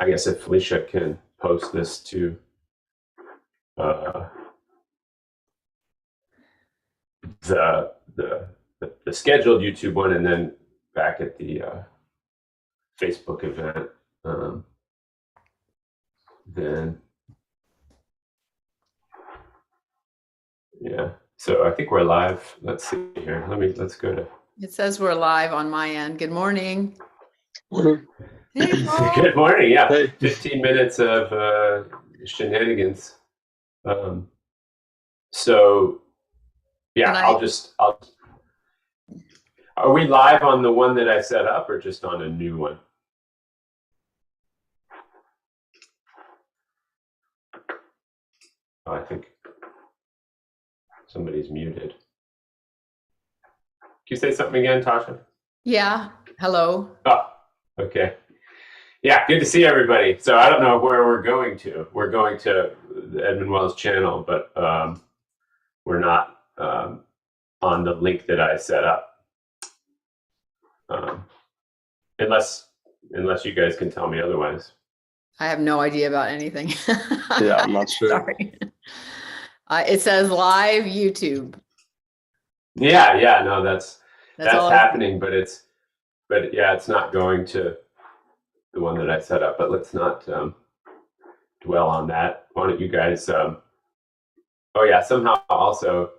I guess if Felicia can post this to the scheduled YouTube one, and then back at the Facebook event, then yeah. So I think we're live. Let's see here. Let's go to. It says we're live on my end. Good morning. Hey, Paul. Good morning. Yeah, hey. 15 minutes of shenanigans. So yeah, are we live on the one that I set up or just on a new one? Oh, I think somebody's muted. Can you say something again, Tasha? Yeah. Hello. Oh, okay. Yeah, good to see everybody. So I don't know where we're going to. We're going to the Edmund Wells channel, but we're not on the link that I set up. Unless you guys can tell me otherwise. I have no idea about anything. Yeah, I'm not sure. Sorry. It says live YouTube. Yeah, no, that's happening, but yeah, it's not going to the one that I set up. But let's not dwell on that. Why don't you guys? Oh yeah, somehow also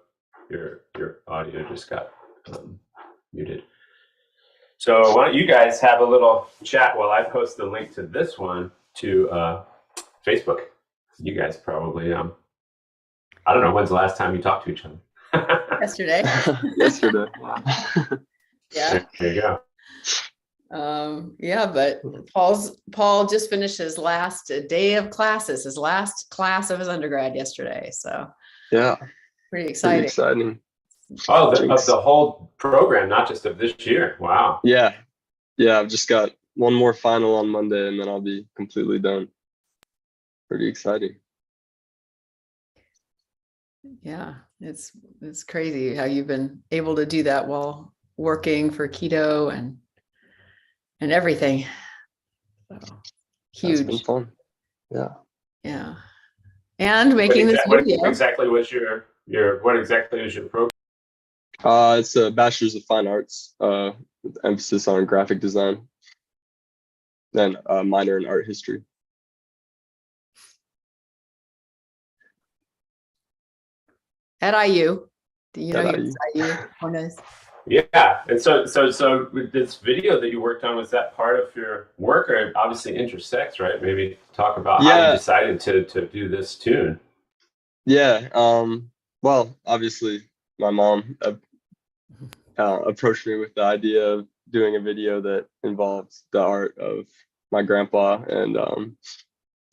your audio just got muted. So why don't you guys have a little chat while I post the link to this one to Facebook. You guys probably I don't know, when's the last time you talked to each other? Yesterday. Yesterday. Yeah. There you go. Yeah, but Paul just finished his last day of classes, his last class of his undergrad yesterday. So yeah, pretty exciting. Pretty exciting. Oh, of the whole program, not just of this year. Wow. Yeah, I've just got one more final on Monday, and then I'll be completely done. Pretty exciting. Yeah, it's crazy how you've been able to do that while working for keto and everything. So, huge. That's been fun. Yeah. And making this video. What exactly was your program? It's a Bachelor's of Fine Arts with emphasis on graphic design, then a minor in art history. At IU. Do you know you're at IU? Oh, nice. Yeah, and so with this video that you worked on, was that part of your work, or obviously intersects, right? Maybe talk about how you decided to do this tune. Yeah, well, obviously my mom approached me with the idea of doing a video that involved the art of my grandpa and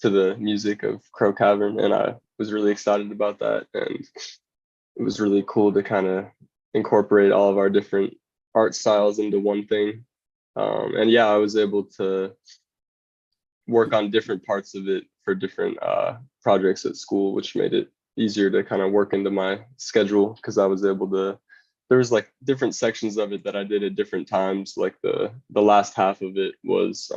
to the music of Cavern, and I was really excited about that, and it was really cool to kind of incorporate all of our different art styles into one thing. And yeah, I was able to work on different parts of it for different projects at school, which made it easier to kind of work into my schedule, because I was able to, there was like different sections of it that I did at different times. Like the last half of it was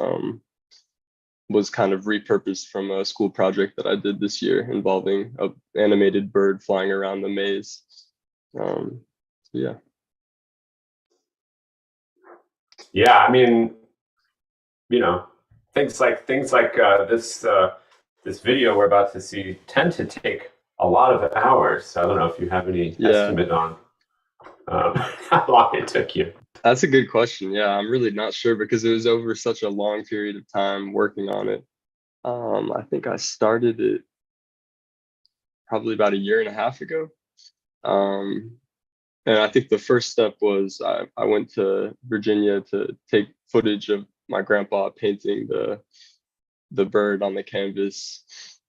kind of repurposed from a school project that I did this year involving an animated bird flying around the maze. Yeah. Yeah, I mean, you know, things like this video we're about to see tend to take a lot of hours. I don't know if you have any estimate on how long it took you. That's a good question. Yeah, I'm really not sure, because it was over such a long period of time working on it. I think I started it probably about 1.5 years ago. And I think the first step was I went to Virginia to take footage of my grandpa painting the bird on the canvas.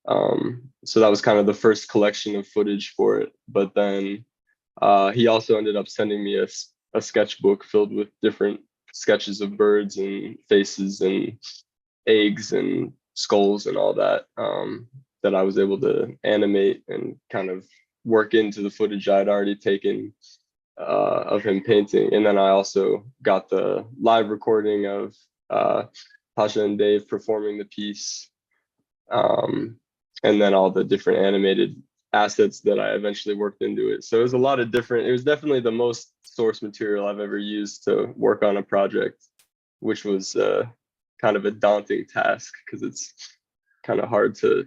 So that was kind of the first collection of footage for it. But then he also ended up sending me a sketchbook filled with different sketches of birds and faces and eggs and skulls and all that, that I was able to animate and kind of work into the footage I'd already taken of him painting. And then I also got the live recording of Tasha and Dave performing the piece, and then all the different animated assets that I eventually worked into it. So it was a lot of different, it was definitely the most source material I've ever used to work on a project, which was kind of a daunting task because it's kind of hard to,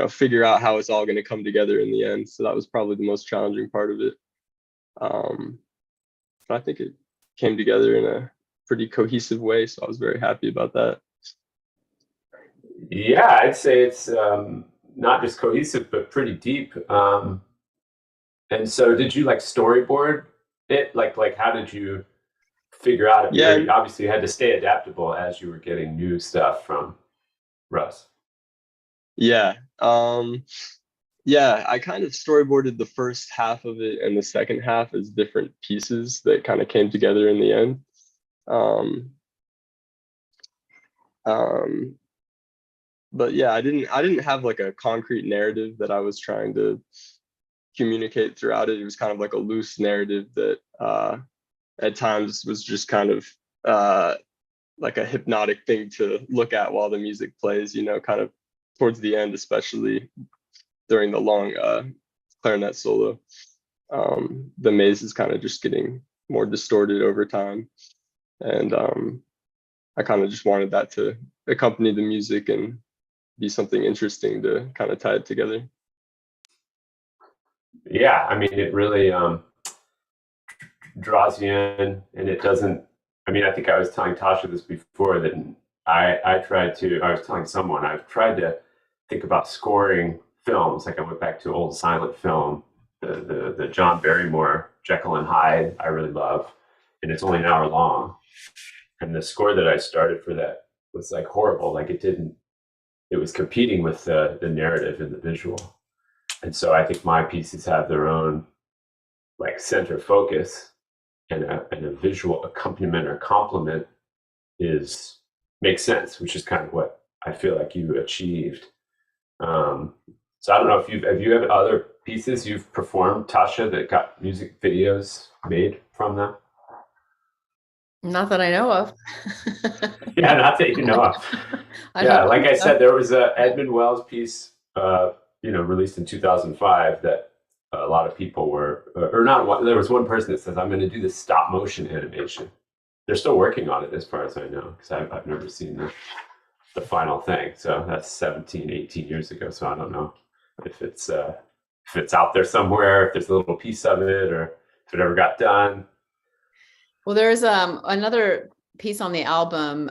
figure out how it's all going to come together in the end. So that was probably the most challenging part of it. But I think it came together in a pretty cohesive way. So I was very happy about that. Yeah, I'd say it's not just cohesive, but pretty deep. And so did you like storyboard it? Like how did you figure out it? Yeah. Obviously you had to stay adaptable as you were getting new stuff from Russ. Yeah. Yeah, I kind of storyboarded the first half of it and the second half as different pieces that kind of came together in the end. But yeah, I didn't have like a concrete narrative that I was trying to communicate throughout it. It was kind of like a loose narrative that at times was just kind of like a hypnotic thing to look at while the music plays, kind of towards the end, especially during the long clarinet solo. The maze is kind of just getting more distorted over time. And I kind of just wanted that to accompany the music and be something interesting to kind of tie it together. Yeah, I mean, it really draws you in, and it doesn't. I mean, I think I was telling Tasha this before that I was telling someone I've tried to think about scoring films. Like I went back to old silent film, the John Barrymore Jekyll and Hyde. I really love, and it's only an hour long. And the score that I started for that was like horrible. Like it was competing with the narrative and the visual. And so I think my pieces have their own like center focus, and a visual accompaniment or complement makes sense, which is kind of what I feel like you achieved. So I don't know if have you had other pieces you've performed, Tasha, that got music videos made from them? Not that I know of. Yeah, not that you know of. Yeah, like I said, there was a Edmund Wells piece, released in 2005 that a lot of people were, or not one, there was one person that says, I'm going to do this stop motion animation. They're still working on it as far as I know, because I've never seen the final thing. So that's 17, 18 years ago. So I don't know if it's out there somewhere, if there's a little piece of it, or if it ever got done. Well, there's another piece on the album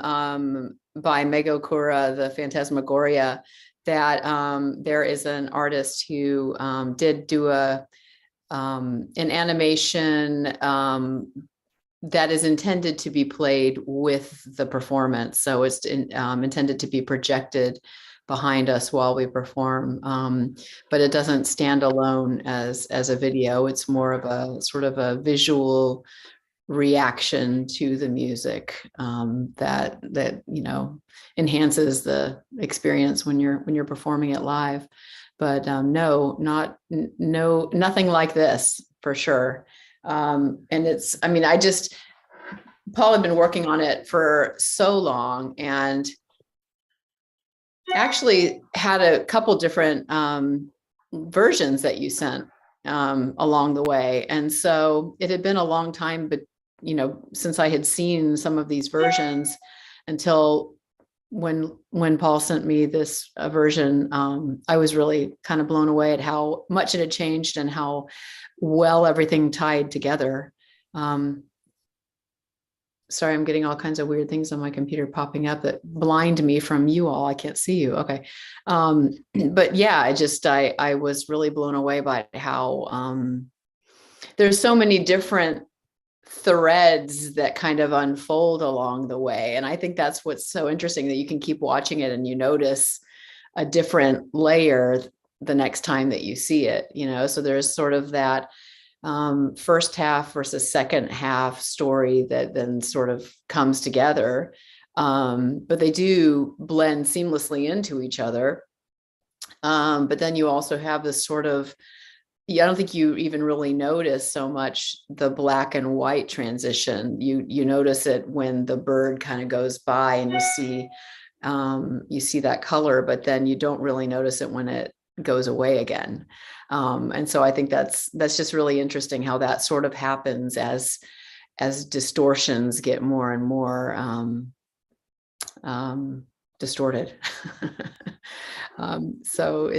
by Mego Kura, the Phantasmagoria, that there is an artist who did do an animation that is intended to be played with the performance. So it's intended to be projected behind us while we perform, but it doesn't stand alone as a video. It's more of a sort of a visual reaction to the music that enhances the experience when you're performing it live. But nothing like this for sure. And it's, I mean, Paul had been working on it for so long and actually had a couple different versions that you sent along the way. And so it had been a long time, but since I had seen some of these versions, until when Paul sent me this version, I was really kind of blown away at how much it had changed and how well everything tied together. Sorry, I'm getting all kinds of weird things on my computer popping up that blind me from you all. I can't see you. Okay. But yeah, I was really blown away by how there's so many different threads that kind of unfold along the way. And I think that's what's so interesting, that you can keep watching it and you notice a different layer the next time that you see it, so there's sort of that first half versus second half story that then sort of comes together. But they do blend seamlessly into each other. But then you also have this sort of yeah, I don't think you even really notice so much the black and white transition. You notice it when the bird kind of goes by and you see that color, but then you don't really notice it when it goes away again. And so I think that's just really interesting how that sort of happens as distortions get more and more distorted. So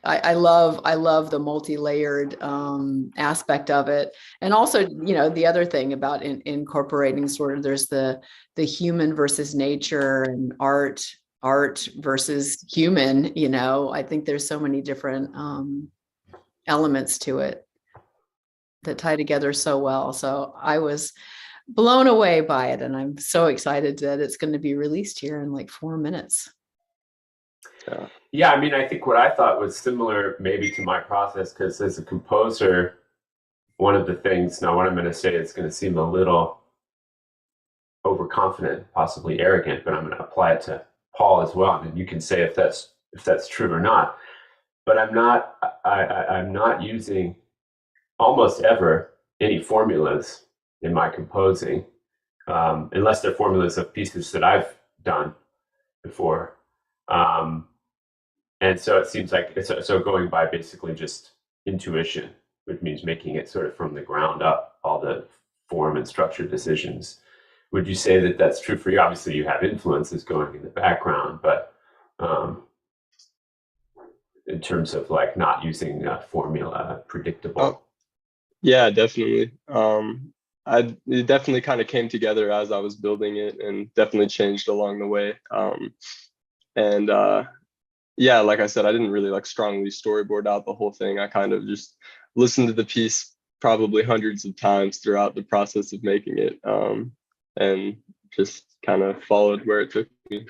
I love the multi-layered aspect of it. And also, the other thing about incorporating sort of, there's the human versus nature, and art versus human, I think there's so many different elements to it that tie together so well. So I was blown away by it, and I'm so excited that it's going to be released here in like 4 minutes. Yeah, I mean, I think what I thought was similar maybe to my process, because as a composer, one of the things, now what I'm going to say is going to seem a little overconfident, possibly arrogant, but I'm going to apply it to Paul as well, and you can say if that's true or not. But I'm not using almost ever any formulas in my composing, unless they're formulas of pieces that I've done before. And so it seems like so going by basically just intuition, which means making it sort of from the ground up, all the form and structure decisions. Would you say that that's true for you? Obviously, you have influences going in the background, but in terms of like not using a formula, predictable. Oh, yeah, definitely. It definitely kind of came together as I was building it, and definitely changed along the way. Yeah, like I said, I didn't really like strongly storyboard out the whole thing. I kind of just listened to the piece probably hundreds of times throughout the process of making it, and just kind of followed where it took me.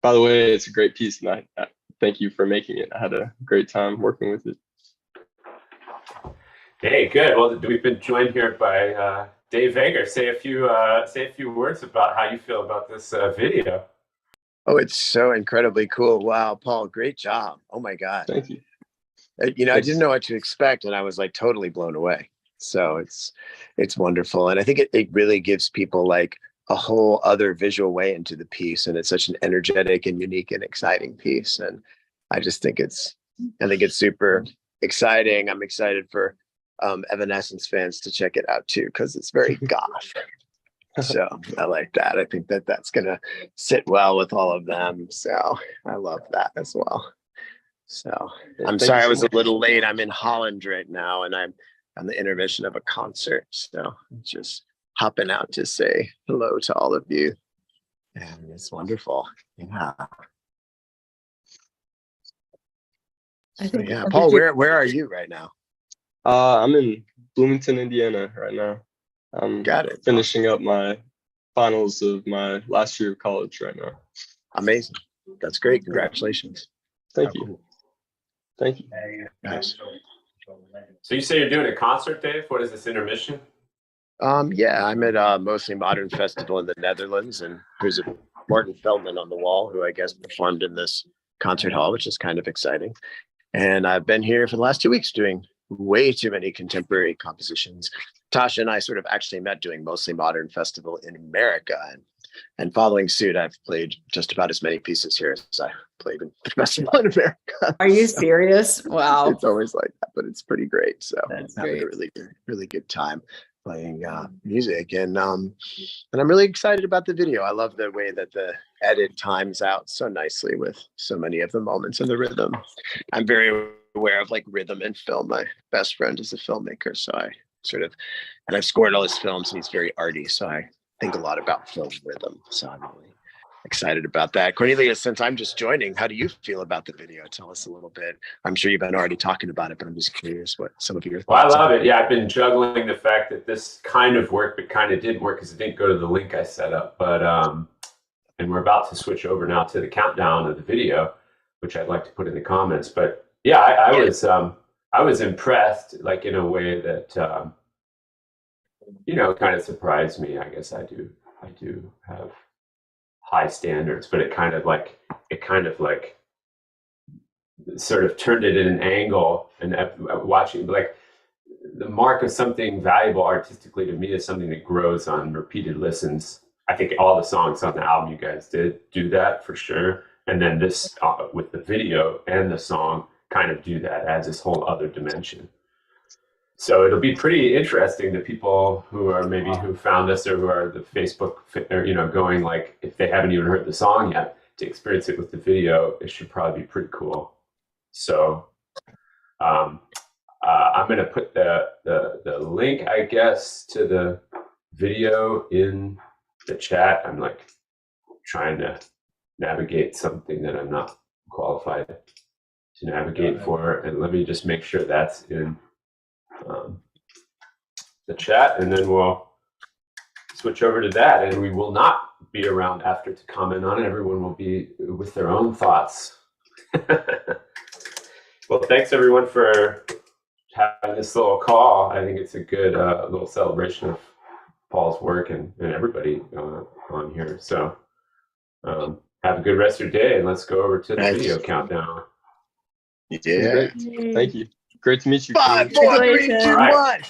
By the way, it's a great piece, and I thank you for making it. I had a great time working with it. Hey, good. Well, we've been joined here by Dave Eggar. Say a few words about how you feel about this video. Oh, it's so incredibly cool. Wow, Paul, great job. Oh my God. Thank you. I didn't know what to expect, and I was like totally blown away. So it's wonderful. And I think it really gives people like a whole other visual way into the piece. And it's such an energetic and unique and exciting piece. And I think it's super exciting. I'm excited for Evanescence fans to check it out too, because it's very goth. So I like that. I think that's going to sit well with all of them. So I love that as well. So I'm sorry I was a little late. I'm in Holland right now, and I'm on the intermission of a concert. So I'm just hopping out to say hello to all of you. And it's wonderful. Yeah. Yeah. Paul, where are you right now? I'm in Bloomington, Indiana right now. Got it. Finishing up my finals of my last year of college right now. Amazing. That's great. Congratulations. Thank you. Cool. Thank you. Nice. So you say you're doing a concert, Dave? What is this intermission? Yeah, I'm at Mostly Modern Festival in the Netherlands, and there's a Martin Feldman on the wall who I guess performed in this concert hall, which is kind of exciting. And I've been here for the last 2 weeks doing way too many contemporary compositions. Tasha and I sort of actually met doing Mostly Modern Festival in America, and following suit, I've played just about as many pieces here as I played in the festival in America. Are you serious? Wow. It's always like that, but it's pretty great. So that's having great. a really good time playing music, and I'm really excited about the video. I love the way that the edit times out so nicely with so many of the moments and the rhythm. I'm very aware of like rhythm in film. My best friend is a filmmaker, so and I've scored all his films, and he's very arty, so I think a lot about film rhythm. So I'm really excited about that. Cornelia, since I'm just joining, how do you feel about the video? Tell us a little bit. I'm sure you've been already talking about it, but I'm just curious what some of your thoughts are. Well, I love it. Yeah, I've been juggling the fact that this kind of worked, but kind of didn't work because it didn't go to the link I set up. But and we're about to switch over now to the countdown of the video, which I'd like to put in the comments. But yeah, I was impressed, like in a way that kind of surprised me. I guess I do have high standards, but it kind of like sort of turned it at an angle, and watching, like, the mark of something valuable artistically to me is something that grows on repeated listens. I think all the songs on the album you guys did do that for sure. And then this with the video and the song kind of do that, adds this whole other dimension. So it'll be pretty interesting to people who are maybe who found us or who are the Facebook, or, you know, going, like, if they haven't even heard the song yet, to experience it with the video, it should probably be pretty cool. So I'm going to put the link, I guess, to the video in the chat. I'm like trying to navigate something that I'm not qualified to navigate for. And let me just make sure that's in the chat, and then we'll switch over to that. And we will not be around after to comment on it. Everyone will be with their own thoughts. Well, thanks everyone for having this little call. I think it's a good little celebration of Paul's work and everybody on here. So have a good rest of your day, and let's go over to the video countdown. Yeah. Great. Thank you. Great to meet you. 5, 4, 3, 2, 1.